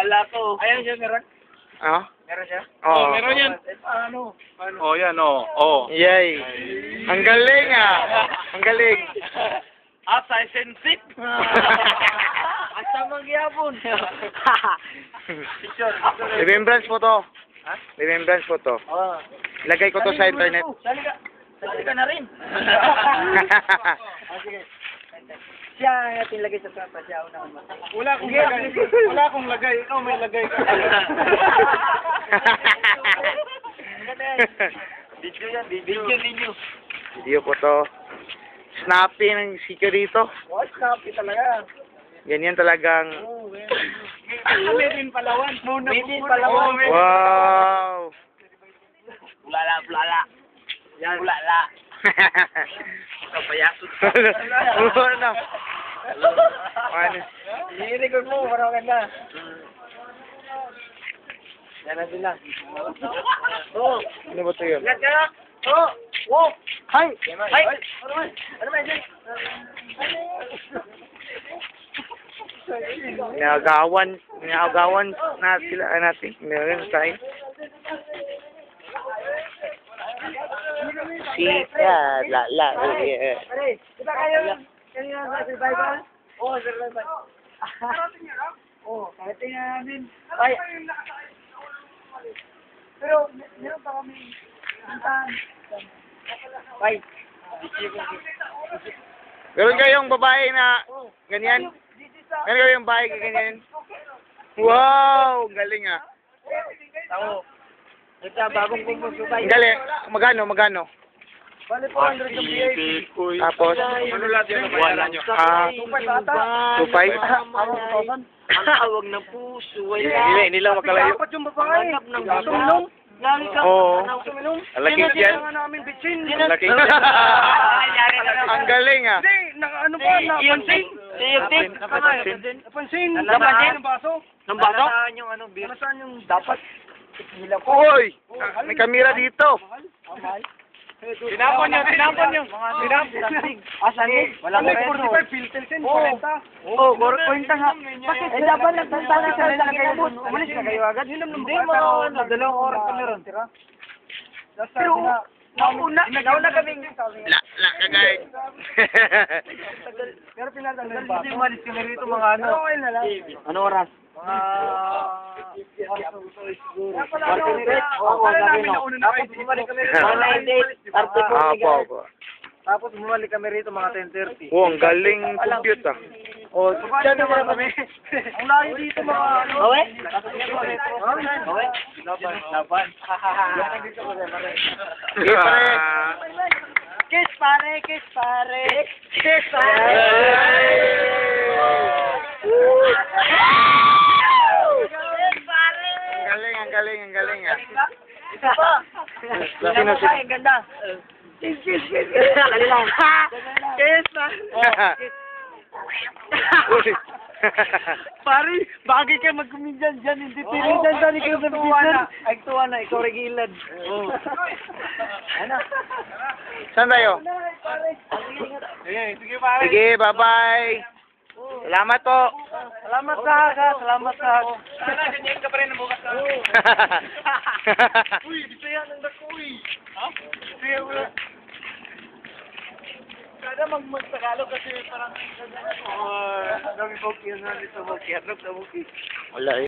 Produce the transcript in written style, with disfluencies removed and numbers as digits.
Wala to. Ayan siya, meron? Ah? Meron siya? Oo. Meron yan. Paano? Oh, yan, oh. Oh. Yay. Ang galing ah. Ang galing. Asa, sensip. Asa magyapon? Picture. Remembrance po to. Ha? Remembrance po to. Oo. Lagay ko to sa internet. Sali ka. Sali ka na rin. Sige. Siya ang ating lagay sa trapa. Siya una naman. Wala akong lagay. Wala akong lagay. Ikaw may lagay ka. Video yan, video. Video. Video po to. Snappy ng sityo dito. Oh, snappy talaga. Ganyan talagang... Made in Palawan. Made in Palawan. Wow! Bulala, bulala. Yan. Bulala. Kapayasot. Ano? Ano? I-record mo, parang ganda. Yan na sila. Oh, Ano ba ito yun? ingat ka. Oh, wow. Hi. Hi. Ano ba yan? Ninagawan na sila natin. Meron tayo. Sika, la, yeah. Pare, diba kayo sa survival? Oo, survival. Oo, karating na namin. Ay. Pero, meron pa kami puntahan. Ay. Meron kayong babae na ganyan? Meron kayong babae na ganyan? Wow! Galing ah. Ako. Ito, bagong kumusubay. Ang galing. Magano? Bale 400 ng VIP. Tapos? Ano lahat yan? Wala nyo. 2.5? Ang tawag ng puso. Hindi lang makalayo. Dapat yung babae. Ng sumilong. Lali ka. Oo. Sumilong. Alaki yan. namin bitsin. Laki. Ang galing ah. Hindi, ano ba? Napansin? Napansin? Napansin? Napansin? Ng baso? Ng baso? Nasaan yung ano, beer? Nasaan yung dapat? Hilang ko. Hoy! May kamera dito. Tinapon nyo. Asan? Wala Ano, ko 45 Pilsen, 40. Oo, 40 nga. Bakit? Eh, dapat nagtantala sa nila kayo. Umalis na kayo agad. Hindi mo, dalawang oras pa meron. Pero, nauna kaming La kagay. pero pinatanggal ba? Umalis kami rito mga ano. Okay na lang. Ano oras? Apo. Tapos bumalik kami rito mga 10:30. Oh, ang galing compute ah. O, dyan naman kami. Ang layo dito mga ano. Owe? Owe? Laban. Kiss pare. Kiss pare. Ang galing ah. Isa pa. Sino? Ang ganda. Kiss. Dali lang. Kiss na. Pare, bagay kayo mag-comedian dyan. Hindi pinigyan dyan kayo sa comedian. Ay, tuwa na. Ikaw regilad. Ano? Saan tayo? Sige, pare. Sige, bye-bye. Salamat po. Salamat sa haka. Salamat sa haka. Sana, ganyan ka pa rin ang bukas na. Uy, bisaya ng dako, uy. Ha? Bisaya mo lang. Kada mag-Tagalog kasi parang... Dami po kaya na dito. Kaya na dito. Wala eh.